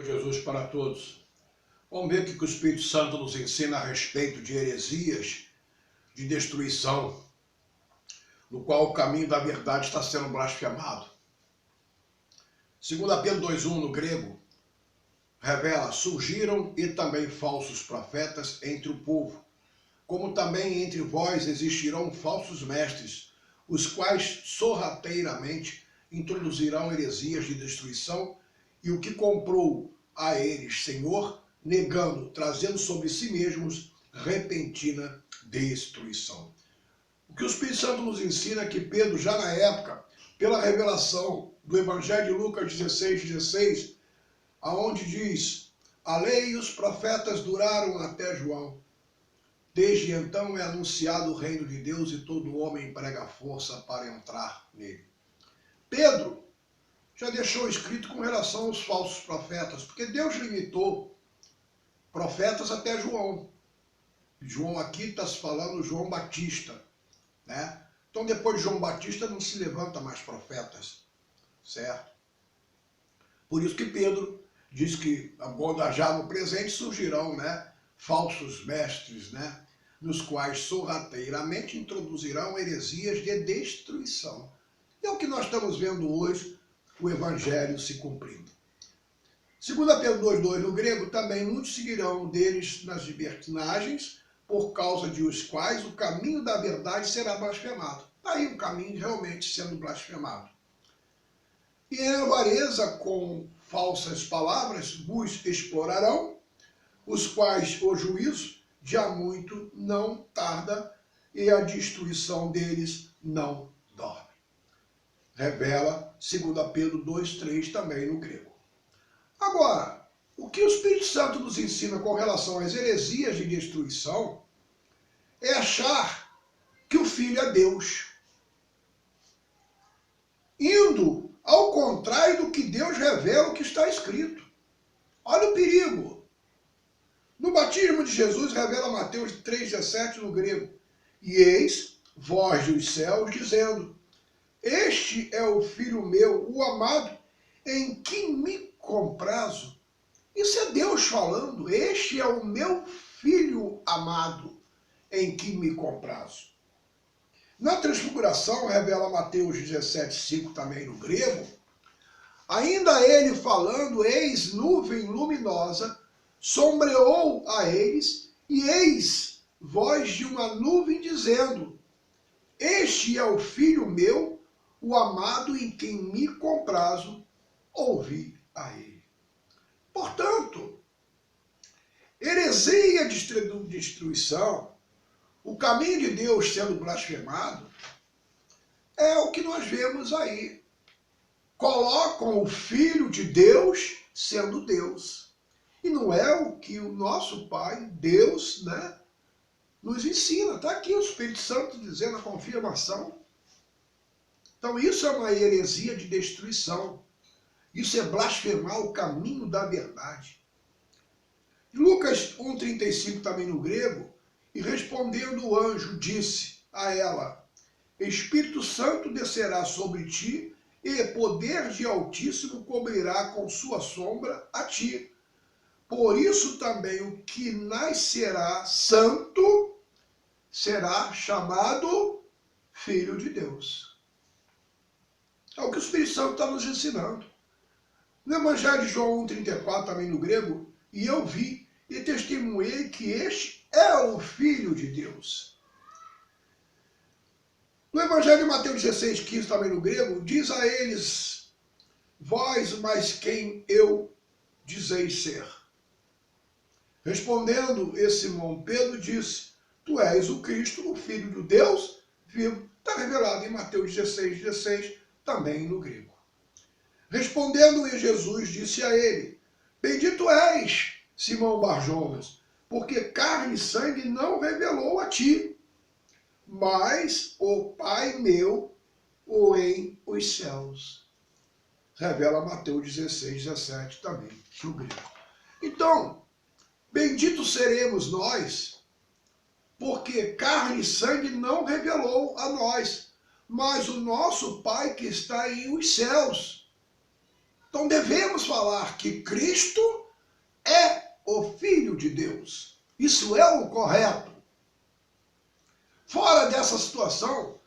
Jesus para todos. Vamos ver o que o Espírito Santo nos ensina a respeito de heresias, de destruição, no qual o caminho da verdade está sendo blasfemado. 2 Pedro 2,1 no grego, revela: surgiram e também falsos profetas entre o povo, como também entre vós existirão falsos mestres, os quais sorrateiramente introduzirão heresias de destruição, e o que comprou a eles, Senhor, negando, trazendo sobre si mesmos repentina destruição. O que o Espírito Santo nos ensina é que Pedro, já na época, pela revelação do Evangelho de Lucas 16:16, aonde diz: a lei e os profetas duraram até João. Desde então é anunciado o reino de Deus e todo homem emprega força para entrar nele. Pedro já deixou escrito com relação aos falsos profetas, porque Deus limitou profetas até João. João aqui está se falando João Batista, né? Então depois de João Batista não se levanta mais profetas, certo? Por isso que Pedro diz que já no presente surgirão, né, falsos mestres, né, nos quais sorrateiramente introduzirão heresias de destruição. É o que nós estamos vendo hoje, o Evangelho se cumprindo. 2 Pedro 2,2 no grego, também muitos seguirão deles nas libertinagens, por causa de os quais o caminho da verdade será blasfemado. Está aí o caminho realmente sendo blasfemado. E em avareza com falsas palavras vos explorarão, os quais o juízo de há muito não tarda e a destruição deles não dorme. Revela 2 Pedro 2,3 também no grego. Agora, o que o Espírito Santo nos ensina com relação às heresias de destruição é achar que o Filho é Deus, indo ao contrário do que Deus revela, o que está escrito. Olha o perigo. No batismo de Jesus, revela Mateus 3,17 no grego: e eis voz dos céus dizendo: este é o Filho meu, o amado, em quem me comprazo. Isso é Deus falando: este é o meu Filho amado, em que me comprazo. Na transfiguração, revela Mateus 17,5 também no grego, ainda ele falando, eis nuvem luminosa, sombreou a eles, e eis voz de uma nuvem dizendo: este é o Filho meu, o amado, em quem me comprazo, ouvi a ele. Portanto, heresia de destruição, o caminho de Deus sendo blasfemado, é o que nós vemos aí. Colocam o Filho de Deus sendo Deus. E não é o que o nosso Pai, Deus, né, nos ensina. Está aqui o Espírito Santo dizendo a confirmação. Então isso é uma heresia de destruição. Isso é blasfemar o caminho da verdade. Lucas 1,35 também no grego, e respondendo o anjo, disse a ela: Espírito Santo descerá sobre ti, e poder de Altíssimo cobrirá com sua sombra a ti. Por isso também o que nascerá santo será chamado Filho de Deus. É o que o Espírito Santo está nos ensinando. No Evangelho de João 1,34 também no grego, e eu vi e testemunhei que este é o Filho de Deus. No Evangelho de Mateus 16,15 também no grego, diz a eles: vós, mas quem eu dizeis ser? Respondendo Simão Pedro disse: tu és o Cristo, o Filho do Deus vivo. Está revelado em Mateus 16,16 também no grego. Respondendo Jesus, disse a ele: bendito és, Simão Barjonas, porque carne e sangue não revelou a ti, mas o Pai meu, o em os céus. Revela Mateus 16,17 também no grego. Então, benditos seremos nós, porque carne e sangue não revelou a nós, mas o nosso Pai que está em os céus. Então devemos falar que Cristo é o Filho de Deus. Isso é o correto. Fora dessa situação,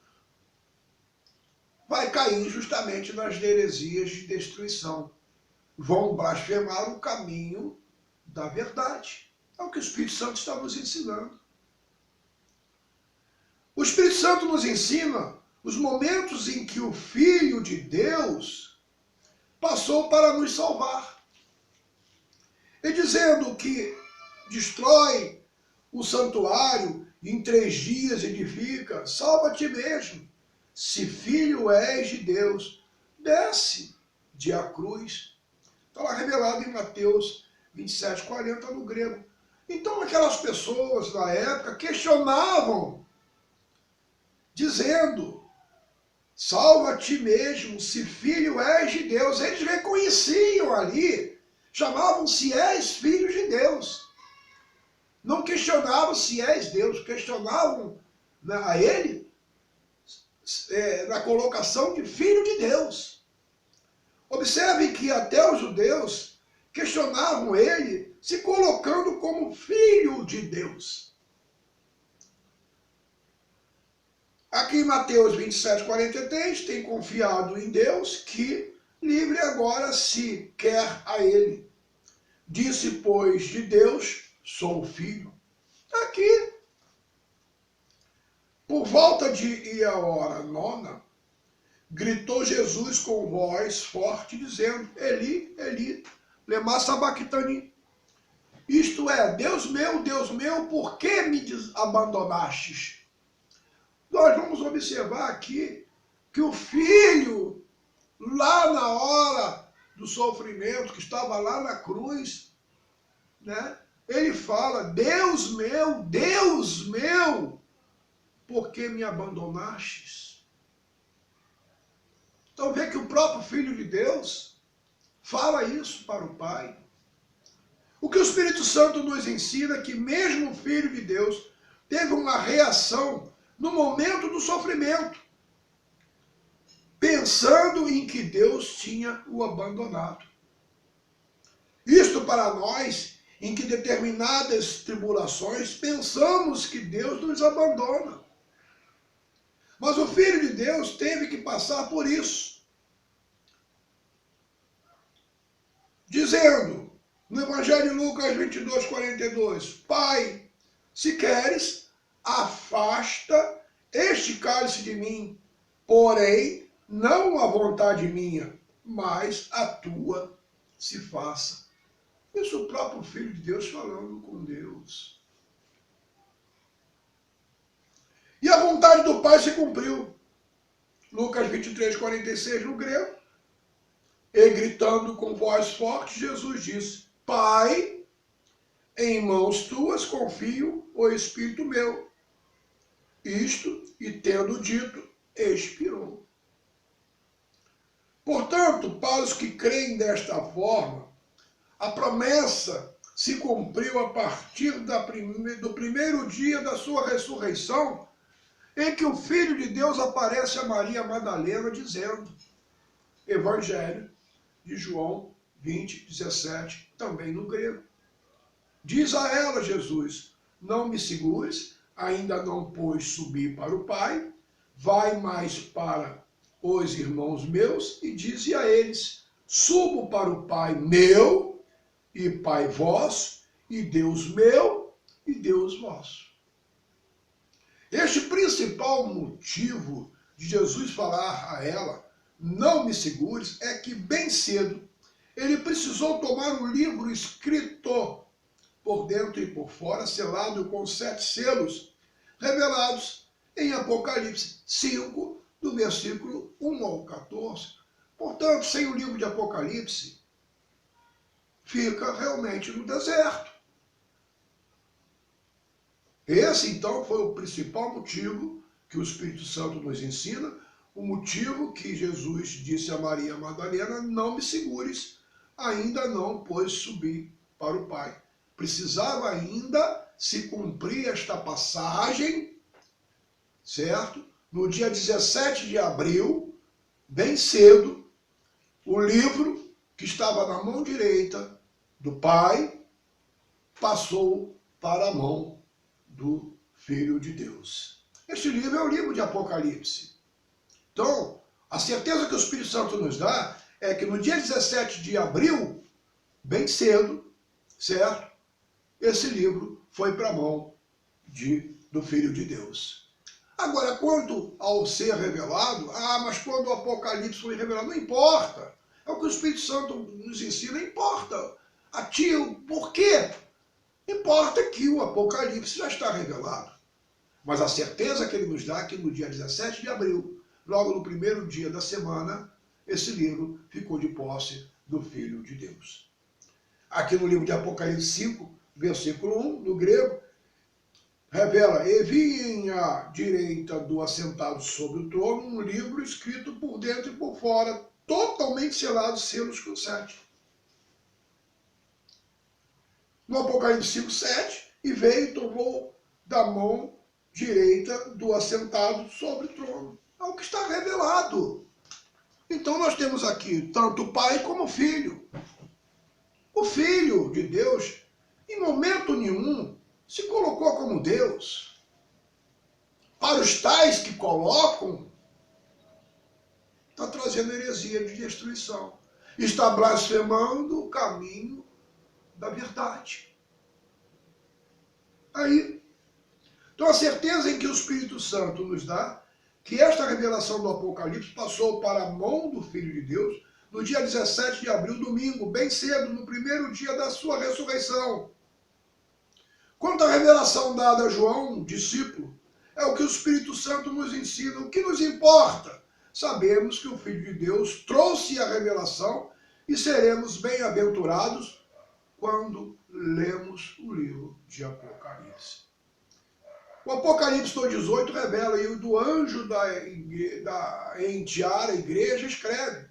vai cair justamente nas heresias de destruição. Vão blasfemar o caminho da verdade. É o que o Espírito Santo está nos ensinando. O Espírito Santo nos ensina os momentos em que o Filho de Deus passou para nos salvar. E dizendo que destrói o santuário, em 3 dias edifica, salva a ti mesmo. Se filho és de Deus, desce de a cruz. Está lá revelado em Mateus 27:40 no grego. Então aquelas pessoas na época questionavam, dizendo, salva a ti mesmo, se filho és de Deus. Eles reconheciam ali, chamavam-se és filhos de Deus. Não questionavam se és Deus, questionavam a ele na colocação de filho de Deus. Observe que até os judeus questionavam ele se colocando como filho de Deus. Aqui em Mateus 27:43, tem confiado em Deus que livre agora se quer a ele. Disse, pois, de Deus, sou filho. Aqui, por volta de a hora 9, gritou Jesus com voz forte, dizendo, Eli, Eli, lema sabachthani. Isto é, Deus meu, por que me abandonastes? Nós vamos observar aqui que o filho, lá na hora do sofrimento, que estava lá na cruz, né? Ele fala, Deus meu, por que me abandonastes? Então vê que o próprio Filho de Deus fala isso para o Pai. O que o Espírito Santo nos ensina é que mesmo o Filho de Deus teve uma reação no momento do sofrimento, pensando em que Deus tinha o abandonado. Isto para nós, em que determinadas tribulações pensamos que Deus nos abandona. Mas o Filho de Deus teve que passar por isso. Dizendo, no Evangelho de Lucas 22:42, Pai, se queres, afasta este cálice de mim, porém, não a vontade minha, mas a tua se faça. Isso é o próprio Filho de Deus falando com Deus. E a vontade do Pai se cumpriu. Lucas 23:46 no grego. E gritando com voz forte, Jesus disse, Pai, em mãos tuas confio o Espírito meu. Isto, e tendo dito, expirou. Portanto, para os que creem desta forma, a promessa se cumpriu a partir do primeiro dia da sua ressurreição, em que o Filho de Deus aparece a Maria Madalena dizendo, Evangelho de João 20:17, também no grego. Diz a ela Jesus, não me segures, ainda não pôs subir para o Pai, vai mais para os irmãos meus e dize a eles, subo para o Pai meu e Pai vosso, e Deus meu e Deus vosso. Este principal motivo de Jesus falar a ela, não me segures, é que bem cedo ele precisou tomar um livro escrito por dentro e por fora, selado com 7 selos, revelados em Apocalipse 5, do versículo 1 ao 14. Portanto, sem o livro de Apocalipse, fica realmente no deserto. Esse, então, foi o principal motivo que o Espírito Santo nos ensina, o motivo que Jesus disse a Maria Madalena, não me segures, ainda não pôs subir para o Pai. Precisava ainda se cumprir esta passagem, certo? No dia 17 de abril, bem cedo, o livro que estava na mão direita do Pai, passou para a mão do Filho de Deus. Este livro é o livro de Apocalipse. Então, a certeza que o Espírito Santo nos dá é que no dia 17 de abril, bem cedo, certo? Esse livro foi para a mão do Filho de Deus. Agora, quanto ao ser revelado, mas quando o Apocalipse foi revelado, não importa. É o que o Espírito Santo nos ensina, importa. A ti, o porquê? Importa que o Apocalipse já está revelado. Mas a certeza que ele nos dá é que no dia 17 de abril, logo no primeiro dia da semana, esse livro ficou de posse do Filho de Deus. Aqui no livro de Apocalipse 5, versículo 1, no grego, revela: e vi à direita do assentado sobre o trono um livro escrito por dentro e por fora, totalmente selado, selos com 7. No Apocalipse 5, 7, e veio e tomou da mão direita do assentado sobre o trono. É o que está revelado. Então nós temos aqui tanto o Pai como o Filho. O Filho de Deus, em momento nenhum, se colocou como Deus. Para os tais que colocam, está trazendo heresia de destruição. Está blasfemando o caminho da verdade. Aí, então a certeza em que o Espírito Santo nos dá, que esta revelação do Apocalipse passou para a mão do Filho de Deus no dia 17 de abril, domingo, bem cedo, no primeiro dia da sua ressurreição. Quanto à revelação dada a João, discípulo, é o que o Espírito Santo nos ensina. O que nos importa? Sabemos que o Filho de Deus trouxe a revelação e seremos bem-aventurados quando lemos o livro de Apocalipse. O Apocalipse 2,18 revela, e o do anjo em Tiara, a igreja, escreve: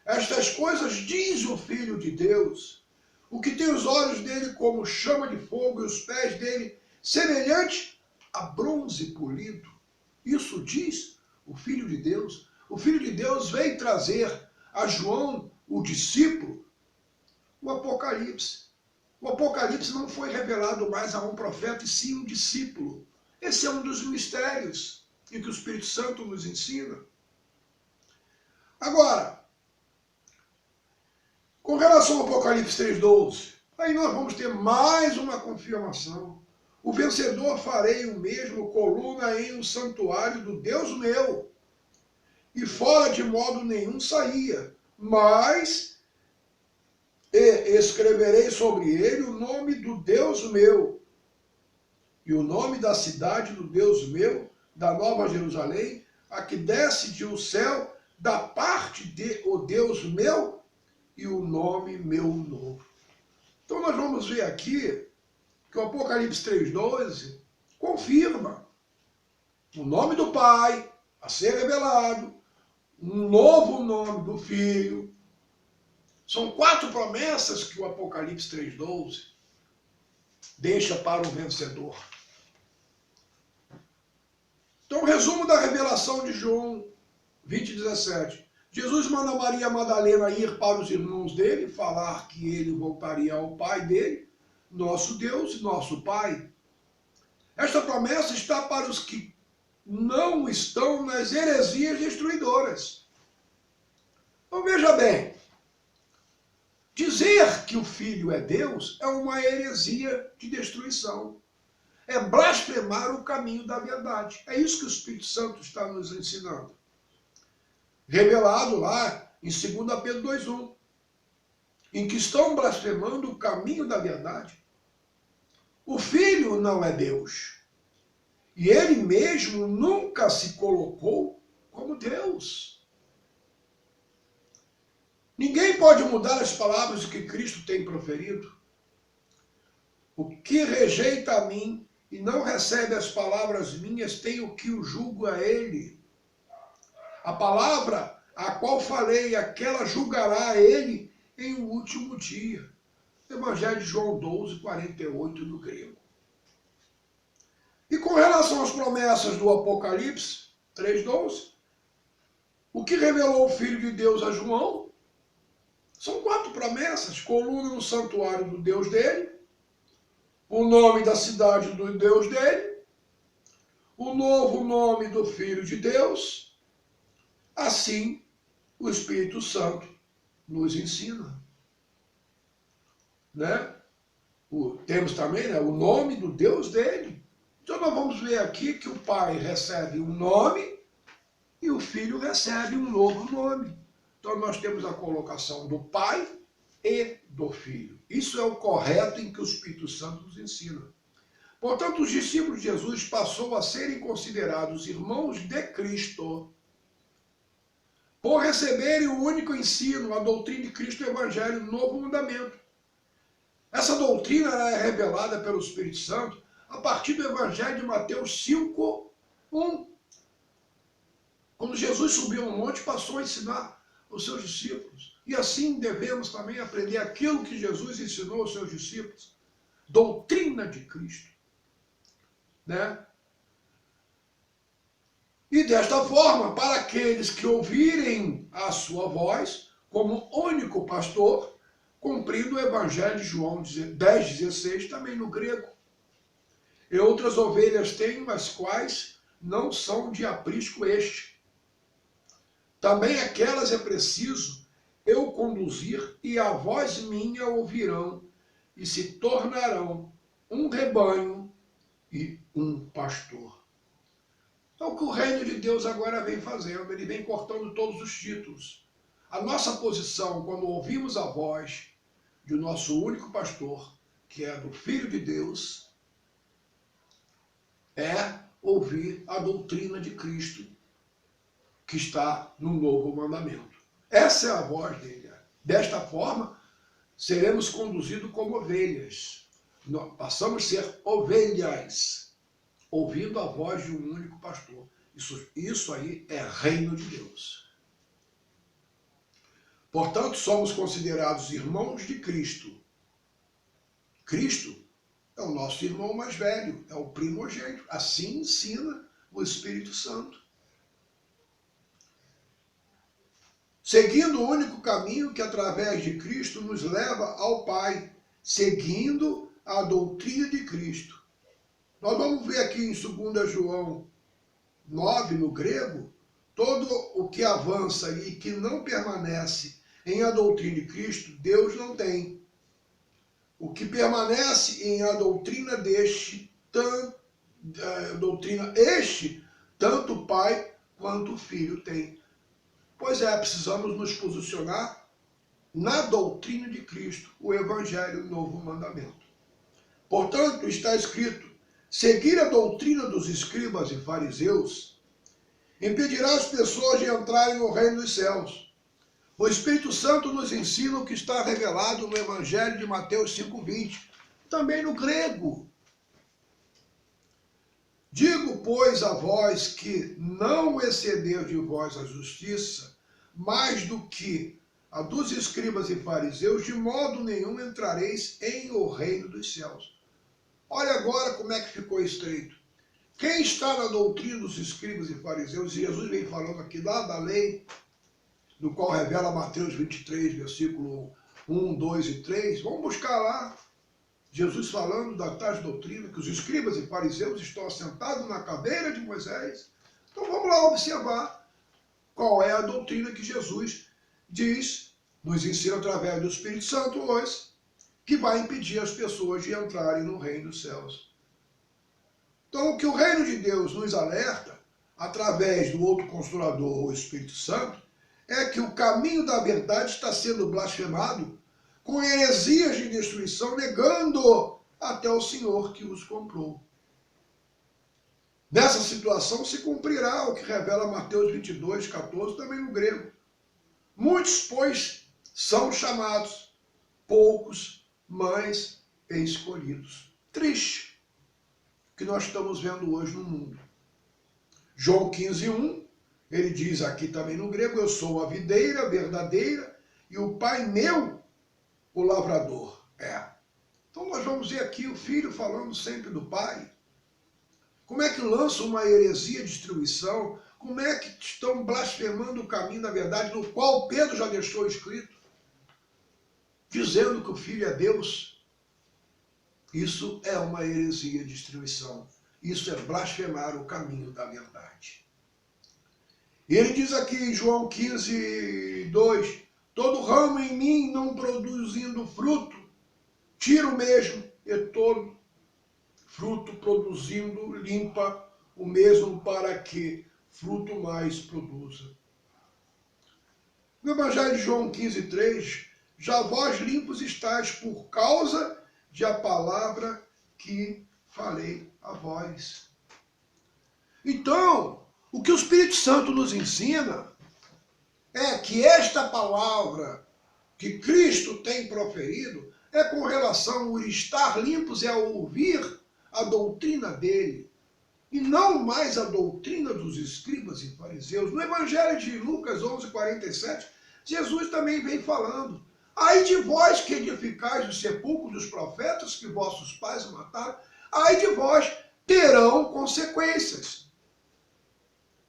estas coisas diz o Filho de Deus, o que tem os olhos dele como chama de fogo e os pés dele semelhante a bronze polido. Isso diz o Filho de Deus. O Filho de Deus veio trazer a João, o discípulo, o Apocalipse. O Apocalipse não foi revelado mais a um profeta, e sim um discípulo. Esse é um dos mistérios em que o Espírito Santo nos ensina. Agora, com relação ao Apocalipse 3,12, aí nós vamos ter mais uma confirmação. O vencedor farei o mesmo coluna em um santuário do Deus meu, e fora de modo nenhum saía, mas escreverei sobre ele o nome do Deus meu, e o nome da cidade do Deus meu, da Nova Jerusalém, a que desce do céu, da parte de o Deus meu, e o nome meu novo. Então nós vamos ver aqui que o Apocalipse 3,12 confirma o nome do Pai a ser revelado, um novo nome do Filho. São 4 promessas que o Apocalipse 3,12 deixa para o vencedor. Então, resumo da revelação de João 20,17. Jesus manda Maria Madalena ir para os irmãos dele, falar que ele voltaria ao Pai dele, nosso Deus e nosso Pai. Esta promessa está para os que não estão nas heresias destruidoras. Então veja bem, dizer que o Filho é Deus é uma heresia de destruição. É blasfemar o caminho da verdade. É isso que o Espírito Santo está nos ensinando. Revelado lá em 2 Pedro 2,1, em que estão blasfemando o caminho da verdade. O Filho não é Deus. E ele mesmo nunca se colocou como Deus. Ninguém pode mudar as palavras que Cristo tem proferido. O que rejeita a mim e não recebe as palavras minhas tem o que o julgo a ele. A palavra a qual falei, aquela julgará a ele em um último dia. Evangelho de João 12:48 no grego. E com relação às promessas do Apocalipse 3:12, o que revelou o Filho de Deus a João São 4 promessas: coluna no santuário do Deus dele, o nome da cidade do Deus dele, o novo nome do Filho de Deus. Assim, o Espírito Santo nos ensina. Né? Temos também, né, o nome do Deus dele. Então nós vamos ver aqui que o Pai recebe um nome e o Filho recebe um novo nome. Então nós temos a colocação do Pai e do Filho. Isso é o correto em que o Espírito Santo nos ensina. Portanto, os discípulos de Jesus passou a serem considerados irmãos de Cristo por receberem o único ensino, a doutrina de Cristo, o Evangelho, o novo mandamento. Essa doutrina é revelada pelo Espírito Santo a partir do Evangelho de Mateus 5:1. Quando Jesus subiu ao monte, passou a ensinar os seus discípulos. E assim devemos também aprender aquilo que Jesus ensinou aos seus discípulos. Doutrina de Cristo. Né? E desta forma, para aqueles que ouvirem a sua voz, como único pastor, cumprindo o Evangelho de João 10,16, também no grego. E outras ovelhas tenho, as quais não são de aprisco este. Também aquelas é preciso eu conduzir, e a voz minha ouvirão, e se tornarão um rebanho e um pastor. Então, o que o reino de Deus agora vem fazendo, ele vem cortando todos os títulos. A nossa posição, quando ouvimos a voz de nosso único pastor, que é do Filho de Deus, é ouvir a doutrina de Cristo, que está no novo mandamento. Essa é a voz dele. Desta forma, seremos conduzidos como ovelhas. Nós passamos a ser ovelhas, ouvindo a voz de um único pastor. Isso aí é reino de Deus. Portanto, somos considerados irmãos de Cristo. Cristo é o nosso irmão mais velho, é o primogênito. Assim ensina o Espírito Santo. Seguindo o único caminho que, através de Cristo, nos leva ao Pai, seguindo a doutrina de Cristo. Nós vamos ver aqui em 2 João 9, no grego, todo o que avança e que não permanece em a doutrina de Cristo, Deus não tem. O que permanece em a doutrina tanto o Pai quanto o Filho tem. Pois é, precisamos nos posicionar na doutrina de Cristo, o Evangelho, o novo mandamento. Portanto, está escrito: seguir a doutrina dos escribas e fariseus impedirá as pessoas de entrarem no reino dos céus. O Espírito Santo nos ensina o que está revelado no Evangelho de Mateus 5:20, também no grego. Digo, pois, a vós que não excedeu de vós a justiça, mais do que a dos escribas e fariseus, de modo nenhum entrareis em o reino dos céus. Olha agora como é que ficou estreito. Quem está na doutrina dos escribas e fariseus, e Jesus vem falando aqui lá da lei, no qual revela Mateus 23, versículo 1, 2 e 3, vamos buscar lá. Jesus falando da tais doutrina, que os escribas e fariseus estão assentados na cadeira de Moisés. Então vamos lá observar qual é a doutrina que Jesus diz, nos ensina através do Espírito Santo hoje, que vai impedir as pessoas de entrarem no reino dos céus. Então o que o reino de Deus nos alerta, através do outro Consolador, o Espírito Santo, é que o caminho da verdade está sendo blasfemado com heresias de destruição, negando até o Senhor que os comprou. Nessa situação se cumprirá o que revela Mateus 22, 14, também no grego. Muitos, pois, são chamados, poucos, mas escolhidos. Triste que nós estamos vendo hoje no mundo. João 15:1, ele diz aqui também no grego: eu sou a videira verdadeira e o Pai meu, o lavrador. Então nós vamos ver aqui o Filho falando sempre do Pai. Como é que lançam uma heresia de destruição? Como é que estão blasfemando o caminho da verdade, no qual Pedro já deixou escrito? dizendo que o Filho é Deus, isso é uma heresia de destruição. Isso é blasfemar o caminho da verdade. Ele diz aqui em João 15:2, todo ramo em mim não produzindo fruto, tira o mesmo, e todo fruto produzindo, limpa o mesmo para que fruto mais produza. No Evangelho de João 15:3, já vós limpos estáis por causa de a palavra que falei a vós. Então, o que o Espírito Santo nos ensina é que esta palavra que Cristo tem proferido é com relação ao estar limpos e a ouvir a doutrina dele, e não mais a doutrina dos escribas e fariseus. No Evangelho de Lucas 11:47, Jesus também vem falando: ai de vós que edificais o sepulcro dos profetas que vossos pais mataram, ai de vós, terão consequências.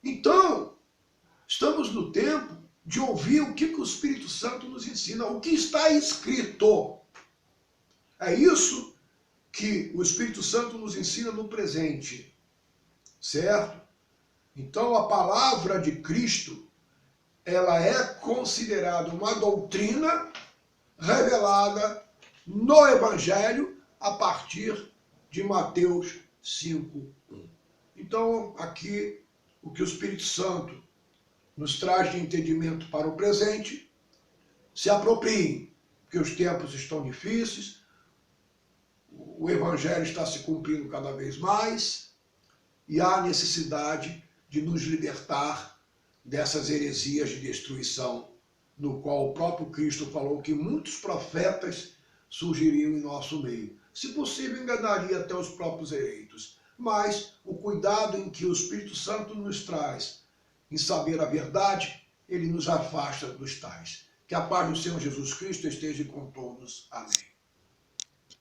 Então, estamos no tempo de ouvir o que o Espírito Santo nos ensina, o que está escrito. É isso que o Espírito Santo nos ensina no presente, certo? Então, a palavra de Cristo, ela é considerada uma doutrina revelada no Evangelho a partir de Mateus 5:1. Então, aqui, o que o Espírito Santo nos traz de entendimento para o presente, se apropriem, porque os tempos estão difíceis, o Evangelho está se cumprindo cada vez mais, e há necessidade de nos libertar dessas heresias de destruição, no qual o próprio Cristo falou que muitos profetas surgiriam em nosso meio. Se possível, enganaria até os próprios eleitos. Mas o cuidado em que o Espírito Santo nos traz em saber a verdade, ele nos afasta dos tais. Que a paz do Senhor Jesus Cristo esteja com todos. Amém.